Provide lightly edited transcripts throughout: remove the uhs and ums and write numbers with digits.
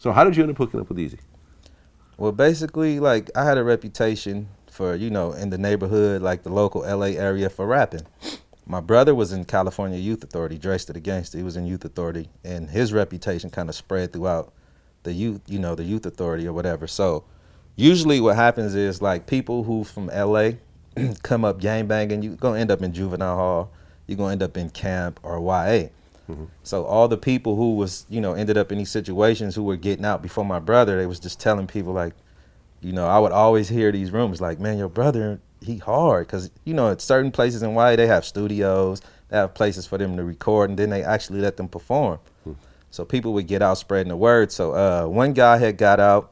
So how did you end up hooking up with Eazy? Well, basically, like, I had a reputation for, you know, in the neighborhood, like the local LA area, for rapping. My brother was in California Youth Authority, Dresta the Gangster. He was in Youth Authority, and his reputation kind of spread throughout the youth, you know, the Youth Authority or whatever. So usually what happens is, like, people who from LA come up gangbanging, you're going to end up in juvenile hall, you're going to end up in camp or YA. So all the people who was, you know, ended up in these situations who were getting out before my brother, they was just telling people, like, you know, I would always hear these rumors like, man, your brother, he hard. Because, you know, at certain places in YA, they have studios, they have places for them to record, and then they actually let them perform. So people would get out spreading the word. So one guy had got out,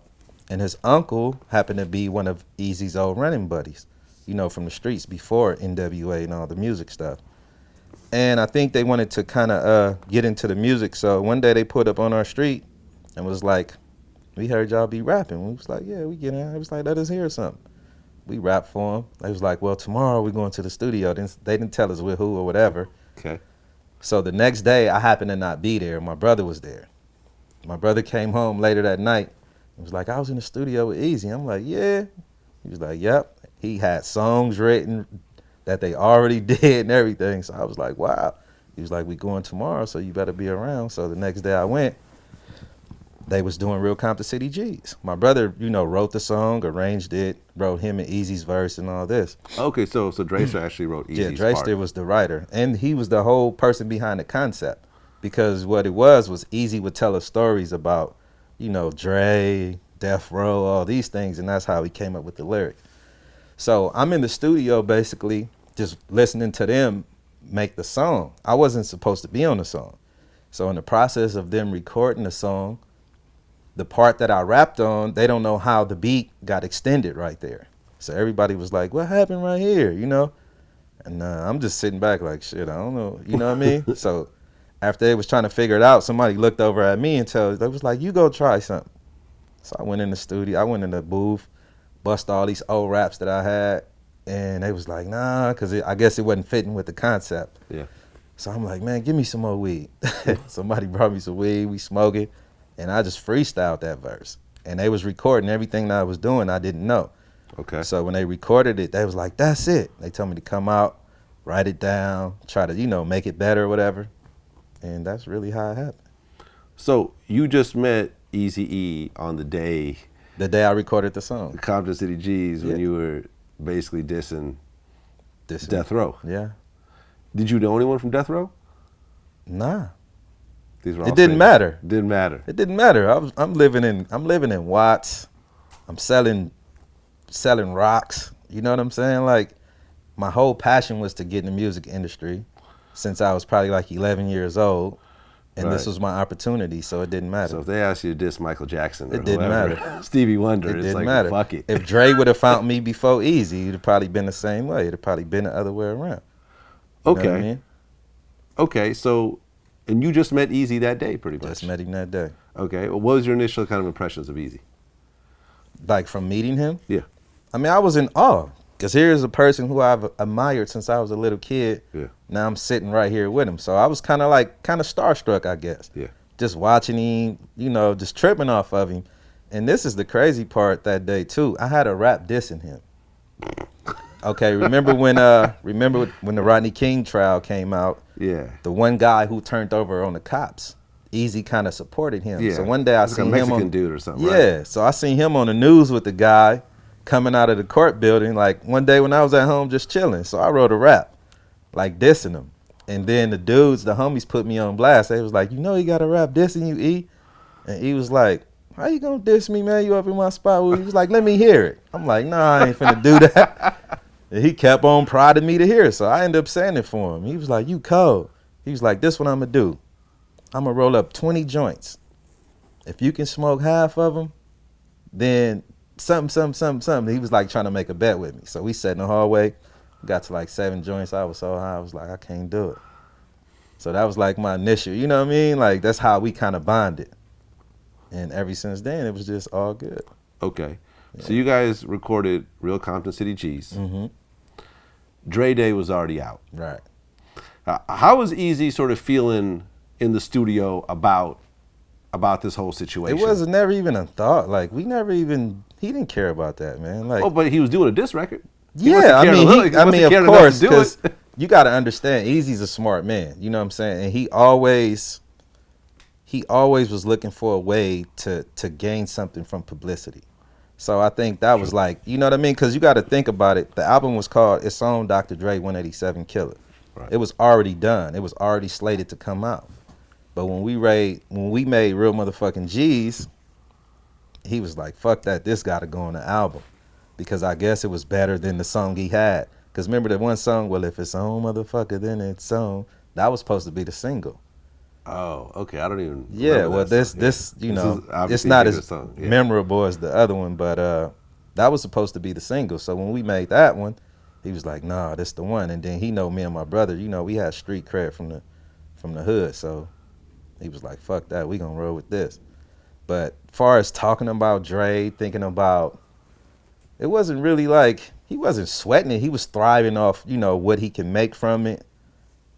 and his uncle happened to be one of Eazy's old running buddies, you know, from the streets before NWA and all the music stuff. And I think they wanted to kind of get into the music. So one day they put up on our street and was like, we heard y'all be rapping. We was like, yeah, we get in. It was like, let us hear something. We rapped for them. They was like, well, tomorrow we going to the studio. They didn't tell us with who or whatever. Okay. So the next day I happened to not be there. My brother was there. My brother came home later that night and was like, I was in the studio with Eazy. I'm like, yeah. He was like, yep. He had songs written that they already did and everything. So I was like, wow. He was like, we going tomorrow, so you better be around. So the next day I went, they was doing real Compton City G's. My brother, you know, wrote the song, arranged it, wrote him and Eazy's verse and all this. Okay, so Dresta actually wrote Eazy's Yeah, Dresta was the writer. And he was the whole person behind the concept. Because what it was Eazy would tell us stories about, you know, Dre, Death Row, all these things, and that's how he came up with the lyrics. So I'm in the studio basically just listening to them make the song. I wasn't supposed to be on the song. So in the process of them recording the song, the part that I rapped on, they don't know how the beat got extended right there. So everybody was like, what happened right here, you know? And I'm just sitting back like, shit, I don't know, you know what I mean? So after they was trying to figure it out, somebody looked over at me and they was like, you go try something. So I went in the studio, I went in the booth, bust all these old raps that I had, and they was like, nah, because I guess it wasn't fitting with the concept. Yeah. So I'm like, man, give me some more weed. Somebody brought me some weed, we smoked it, and I just freestyled that verse. And they was recording everything that I was doing, I didn't know. Okay. So when they recorded it, they was like, that's it. They told me to come out, write it down, try to, you know, make it better or whatever. And that's really how it happened. So you just met Eazy-E on the day I recorded the song. the Compton City G's when you were basically dissing Death Row. Yeah. Did you know anyone from Death Row? Nah. These were all It didn't strangers. matter. Didn't matter. It didn't matter. I'm living in Watts. I'm selling rocks. You know what I'm saying? Like, my whole passion was to get in the music industry since I was probably like 11 years old. And this was my opportunity, so it didn't matter. So if they asked you to diss Michael Jackson or It didn't whoever, matter. Stevie Wonder, It it's didn't like, matter. fuck it. If Dre would have found me before Eazy, it'd have probably been the same way. It'd have probably been the other way around. You know what I mean? Okay, so, and you just met Eazy that day pretty much? Just met him that day. Okay, well, what was your initial kind of impressions of Eazy? Like, from meeting him? Yeah. I mean, I was in awe. Because here's a person who I've admired since I was a little kid. Yeah. Now I'm sitting right here with him. So I was kind of starstruck, I guess. Yeah. Just watching him, you know, just tripping off of him. And this is the crazy part that day, too. I had a rap dissing him. Okay, remember when the Rodney King trial came out? Yeah. The one guy who turned over on the cops, Eazy kind of supported him. Yeah. So one day I Like seen a him Mexican on, dude or something, yeah, right? so I seen him on the news with the guy coming out of the court building, like one day when I was at home just chilling. So I wrote a rap, like dissing him. And then the homies put me on blast. They was like, you know he got a rap dissing you, E? And he was like, how you gonna diss me, man? You up in my spot? He was like, let me hear it. I'm like, nah, I ain't finna do that. And he kept on prodding me to hear it. So I ended up saying it for him. He was like, you cold. He was like, this what I'm gonna do. I'm gonna roll up 20 joints. If you can smoke half of them, then something. He was like trying to make a bet with me. So we sat in the hallway, got to like 7 joints. I was so high, I was like, I can't do it. So that was like my initial, you know what I mean? Like, that's how we kind of bonded. And ever since then, it was just all good. Okay. Yeah. So you guys recorded Real Compton City G's. Mm-hmm. Dre Day was already out. Right. How was Eazy sort of feeling in the studio about about this whole situation? It was never even a thought. Like he didn't care about that, man. Like, oh, but he was doing a diss record. Yeah, I mean, of course, because you got to understand, Eazy's a smart man. You know what I'm saying? And he always was looking for a way to gain something from publicity. So I think that was like, you know what I mean? Because you got to think about it. The album was called It's On Dr. Dre 187 Killer. Right. It was already done. It was already slated to come out. But when we made Real Motherfucking G's, he was like, fuck that, this got to go on the album. Because I guess it was better than the song he had. Because remember the one song, well, if it's on, motherfucker, then it's on. That was supposed to be the single. Oh, okay. I don't even. Yeah, well, this you know, it's not as memorable as the other one, but that was supposed to be the single. So when we made that one, he was like, "Nah, this the one." And then he know me and my brother. You know, we had street cred from the hood, so he was like, "Fuck that, we gonna roll with this." But far as talking about Dre, thinking about, it wasn't really like he wasn't sweating it. He was thriving off, you know, what he can make from it.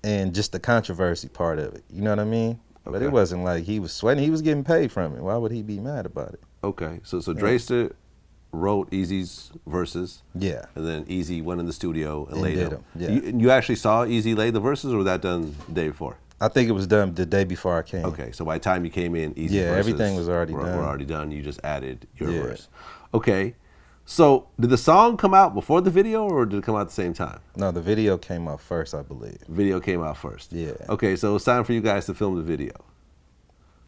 And just the controversy part of it. You know what I mean? Okay. But it wasn't like he was sweating. He was getting paid from it. Why would he be mad about it? Okay. So Dresta wrote Eazy's verses. Yeah. And then Eazy went in the studio and laid them. Yeah. You actually saw Eazy lay the verses, or was that done the day before? I think it was done the day before I came. Okay. So by the time you came in, Eazy's verses everything was already done. Were already done. You just added your verse. Okay. So did the song come out before the video, or did it come out at the same time? No, the video came out first, I believe. Video came out first. Yeah. Okay, so it's time for you guys to film the video.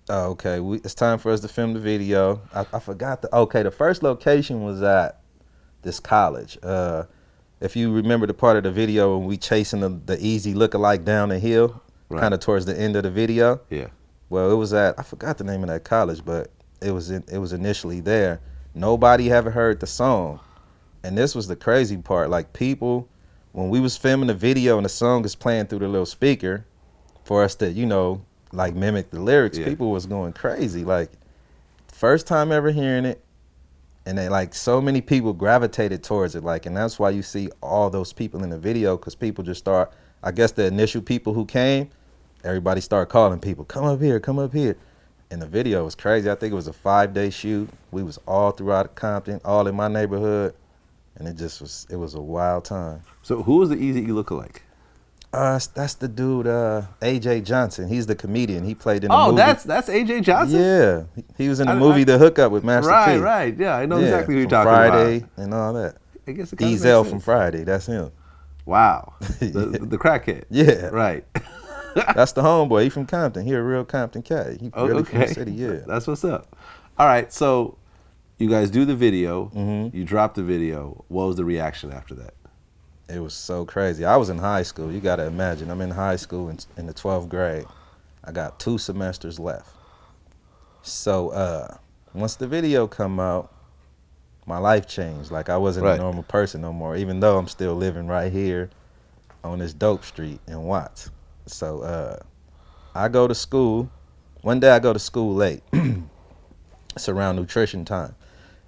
Oh, okay. It's time for us to film the video. I forgot the first location was at this college. If you remember the part of the video when we chasing the Eazy lookalike down the hill, kind of towards the end of the video. Yeah. Well, it was at, I forgot the name of that college, but it was initially there. Nobody ever heard the song. And this was the crazy part. Like, people, when we was filming the video and the song is playing through the little speaker for us to, you know, like mimic the lyrics, people was going crazy. Like, first time ever hearing it. And they, like, so many people gravitated towards it. Like, and that's why you see all those people in the video, because people just start, I guess the initial people who came, everybody started calling people, come up here, come up here. And the video was crazy. I think it was a 5-day shoot. We was all throughout Compton, all in my neighborhood. And it was a wild time. So who was the Eazy-E lookalike? That's the dude, AJ Johnson. He's the comedian. He played in the movie. Oh, that's AJ Johnson? Yeah. He was in the movie The Hookup with Master P. Right. Yeah, I know exactly who you're talking Friday about. and all that. I guess it Diesel from Friday. That's him. Wow. The crackhead. Yeah. Right. That's the homeboy. He from Compton. He a real Compton cat. He really from the city, yeah. That's what's up. All right, so you guys do the video. Mm-hmm. You drop the video. What was the reaction after that? It was so crazy. I was in high school. You got to imagine. I'm in high school in the 12th grade. I got 2 semesters left. So once the video come out, my life changed. Like, I wasn't a normal person no more, even though I'm still living right here on this dope street in Watts. So I go to school. One day I go to school late. It's around nutrition time.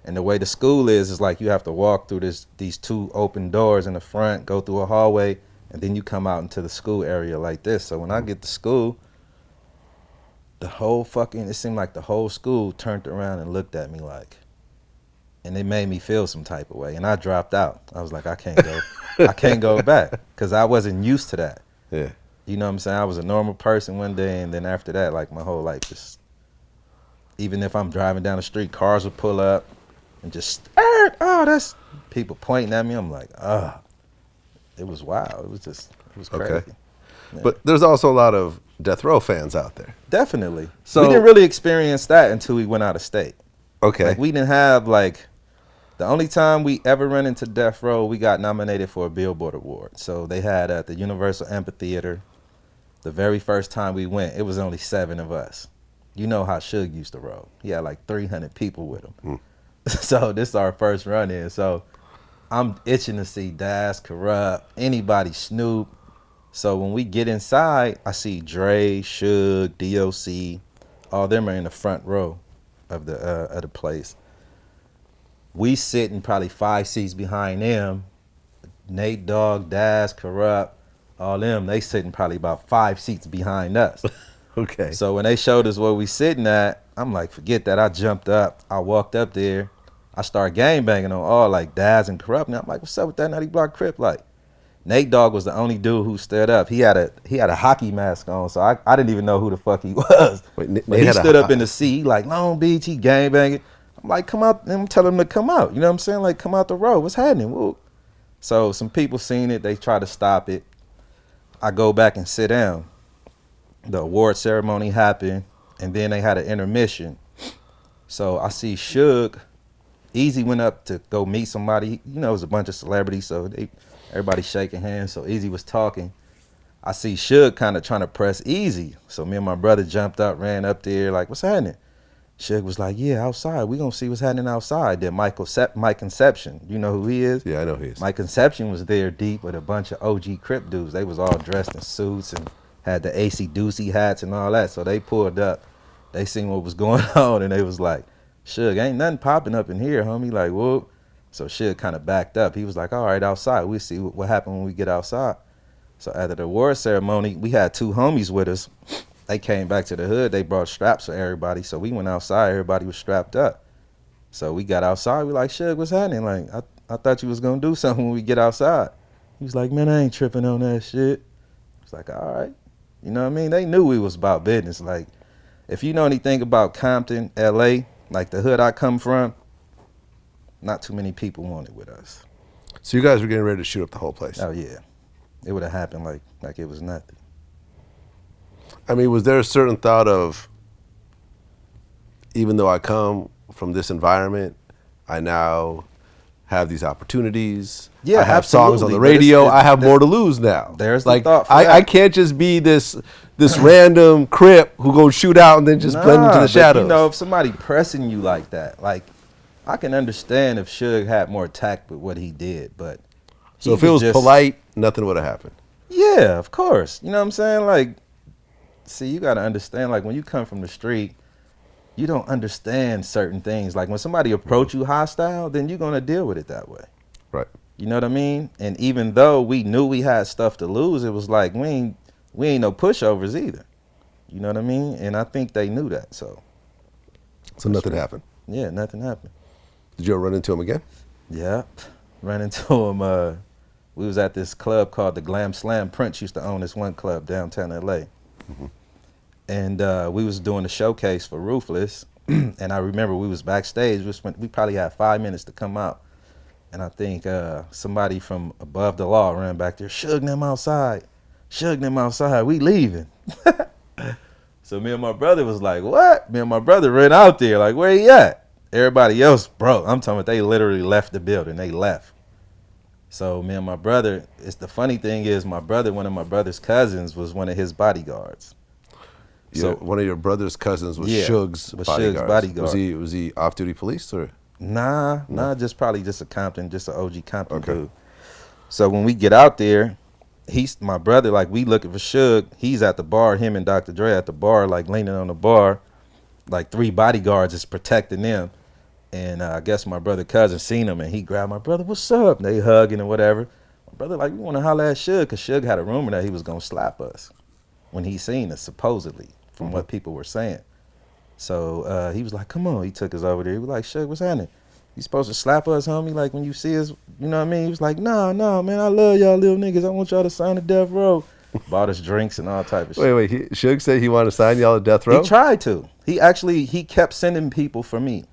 And the way the school is like you have to walk through these 2 open doors in the front, go through a hallway, and then you come out into the school area like this. So when I get to school, it seemed like the whole school turned around and looked at me like, and it made me feel some type of way. And I dropped out. I was like, I can't go back, because I wasn't used to that. Yeah. You know what I'm saying? I was a normal person one day, and then after that, like, my whole life just, even if I'm driving down the street, cars would pull up and just, that's people pointing at me. I'm like, it was wild. It was crazy. Okay. Yeah. But there's also a lot of Death Row fans out there. Definitely. So we didn't really experience that until we went out of state. Okay. Like, we didn't have, like, the only time we ever run into Death Row, we got nominated for a Billboard Award. So they had at the Universal Amphitheater. The very first time we went, it was only 7 of us. You know how Suge used to roll. He had like 300 people with him. So this is our first run in. So I'm itching to see Das, Corrupt, anybody, Snoop. So when we get inside, I see Dre, Suge, DOC, all them are in the front row of the place. We sitting probably 5 seats behind them. Nate Dogg, Das, Corrupt, all them, they sitting probably about 5 seats behind us. Okay. So when they showed us where we sitting at, I'm like, forget that. I jumped up. I walked up there. I started gangbanging on all like Daz and Corrupt. And I'm like, what's up with that Nutty Block Crip? Like, Nate Dogg was the only dude who stood up. He had a hockey mask on, so I didn't even know who the fuck he was. Wait, but he stood up in the sea, like Long Beach, he gangbanging. I'm like, come out, and I'm telling him to come out. You know what I'm saying? Like, come out the road. What's happening? Whoa. So some people seen it. They try to stop it. I go back and sit down. The award ceremony happened, and then they had an intermission. So I see Suge. Eazy went up to go meet somebody. You know, it was a bunch of celebrities, so everybody shaking hands. So Eazy was talking. I see Suge kind of trying to press Eazy. So me and my brother jumped up, ran up there, like, what's happening? Suge was like, yeah, outside. We gonna see what's happening outside. Then Mike Conception, you know who he is? Yeah, I know who he is. Mike Conception was there deep with a bunch of OG Crip dudes. They was all dressed in suits and had the AC Doocy hats and all that. So they pulled up. They seen what was going on, and they was like, Suge, ain't nothing popping up in here, homie. Like, whoop. So Suge kind of backed up. He was like, all right, outside. We'll see what happened when we get outside. So after the award ceremony, we had two homies with us. They came back to the hood. They brought straps for everybody. So we went outside. Everybody was strapped up. So we got outside. We like, Suge, what's happening? Like, I thought you was going to do something when we get outside. He was like, man, I ain't tripping on that shit. I was like, all right. You know what I mean? They knew we was about business. Like, if you know anything about Compton, L.A., like the hood I come from, not too many people want it with us. So you guys were getting ready to shoot up the whole place? Oh, yeah. It would have happened like it was nothing. I mean, was there a certain thought of, even though I come from this environment, I now have these opportunities. Yeah, I have absolutely. songs on the radio. I have more to lose now. There's like, the thought for I can't just be this random Crip who goes shoot out and then just blend into the shadows. You know, if somebody pressing you like that, like, I can understand if Suge had more tact with what he did, but so if it was polite, nothing would have happened. Yeah, of course. You know what I'm saying? Like, see, you got to understand, like, when you come from the street, you don't understand certain things. Like, when somebody approach you hostile, then you're going to deal with it that way. Right. You know what I mean? And even though we knew we had stuff to lose, it was like, we ain't no pushovers either. You know what I mean? And I think they knew that, so. So nothing happened? Yeah, nothing happened. Did you ever run into him again? Yeah, ran into him. We was at this club called the Glam Slam. Prince used to own this one club downtown L.A. Mm-hmm. And we was doing a showcase for Ruthless. And I remember we was backstage. We probably had 5 minutes to come out. And I think somebody from Above the Law ran back there, Suge them outside. Suge them outside. We leaving. So me and my brother was like, what? Me and my brother ran out there like, where he at? Everybody else, bro, I'm talking about they literally left the building. They left. So me and my brother, the funny thing is one of my brother's cousins was one of his bodyguards. So one of your brother's cousins was Suge's bodyguard. Was he off-duty police or? Nah, just probably just a Compton, just an OG Compton dude. So when we get out there, my brother, like, we looking for Suge. He's at the bar, him and Dr. Dre at the bar, like leaning on the bar. Like 3 bodyguards is protecting them. And I guess my brother cousin seen him and he grabbed my brother, what's up? And they hugging and whatever. My brother like, we want to holler at Suge, because Suge had a rumor that he was going to slap us when he seen us, supposedly, from what people were saying. So he was like, come on. He took us over there. He was like, Suge, what's happening? You supposed to slap us, homie? Like, when you see us, you know what I mean? He was like, nah, man, I love y'all little niggas. I want y'all to sign a death row. Bought us drinks and all type of shit. Wait, Suge said he wanted to sign y'all to death row? He tried to. He kept sending people for me.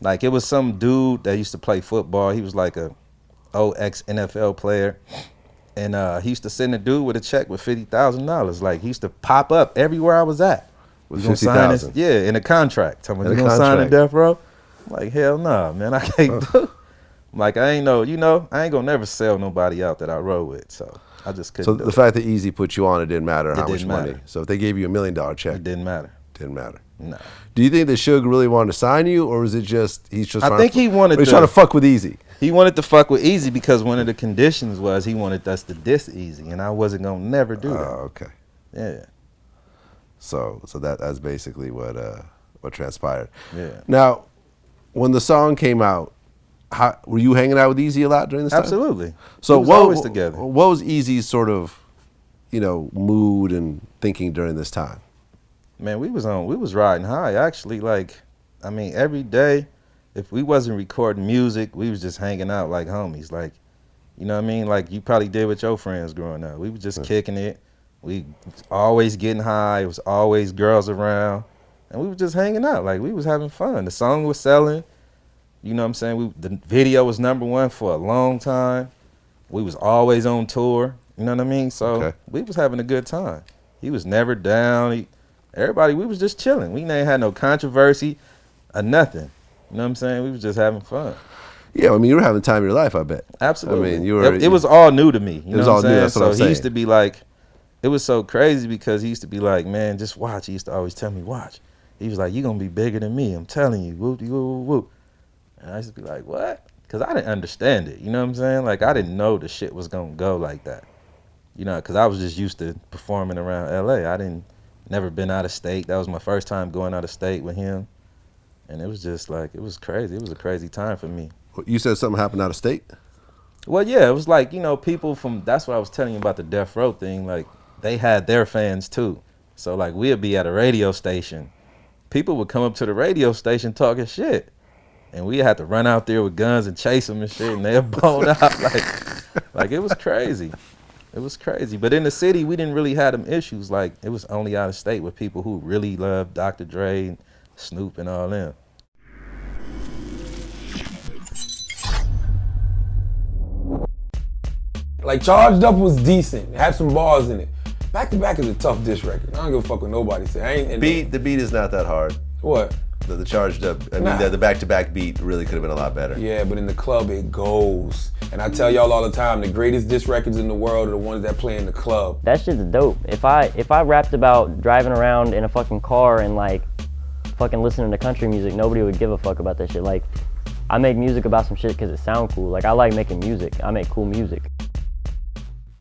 Like, it was some dude that used to play football. He was like a old ex-NFL player. And he used to send a dude with a check with $50,000. Like, he used to pop up everywhere I was at. With $50,000? Yeah, in a contract. Tell me, you gonna sign a death row? I'm like, hell no, man, I can't do. I'm like, I ain't gonna never sell nobody out that I roll with. So I just couldn't. So the fact that Eazy put you on, it didn't matter how much money. So if they gave you $1 million check, it didn't matter. Didn't matter. No. Do you think that Suge really wanted to sign you, or was it just he's just? I think he wanted. He's trying to fuck with Eazy. He wanted to fuck with Eazy because one of the conditions was he wanted us to diss Eazy, and I wasn't gonna never do that. Oh, okay. Yeah. So that's basically what transpired. Yeah. Now, when the song came out, were you hanging out with Eazy a lot during this time? Absolutely. So we was always together. What was Eazy's sort of, mood and thinking during this time? Man, we was riding high actually. Like, I mean, every day, if we wasn't recording music, we was just hanging out like homies. Like, you know what I mean? Like you probably did with your friends growing up. We was just kicking it. We was always getting high. It was always girls around, and we was just hanging out. Like we was having fun. The song was selling. You know what I'm saying? The video was #1 for a long time. We was always on tour. You know what I mean? So we was having a good time. He was never down. Everybody, we was just chilling. We ain't had no controversy or nothing. You know what I'm saying? We was just having fun. Yeah, I mean, you were having the time of your life, I bet. Absolutely. I mean, it was all new to me. You it was know all what I'm new, saying? that's what I'm saying. He used to be like, it was so crazy because he used to be like, man, just watch. He used to always tell me, watch. He was like, you going to be bigger than me. I'm telling you. Whoop, whoop, whoop, whoop. And I used to be like, what? Because I didn't understand it. You know what I'm saying? Like, I didn't know the shit was going to go like that. You know, because I was just used to performing around L.A. Never been out of state. That was my first time going out of state with him. And it was just like, it was crazy. It was a crazy time for me. You said something happened out of state? Well, yeah, it was like, you know, people from, that's what I was telling you about the Death Row thing. Like, they had their fans too. So, like, we'd be at a radio station. People would come up to the radio station talking shit. And we had to run out there with guns and chase them and shit. And they'd bone out. Like, it was crazy. It was crazy. But in the city, we didn't really have them issues. Like, it was only out of state with people who really loved Dr. Dre and Snoop and all them. Like, Charged Up was decent. It had some bars in it. Back to Back is a tough diss record. I don't give a fuck what nobody say. The beat is not that hard. What? The Charged Up, I mean, the back-to-back beat really could have been a lot better. Yeah, but in the club, it goes. And I tell y'all all the time, the greatest diss records in the world are the ones that play in the club. That shit's dope. If I rapped about driving around in a fucking car and like fucking listening to country music, nobody would give a fuck about that shit. Like, I make music about some shit because it sound cool. Like, I like making music. I make cool music.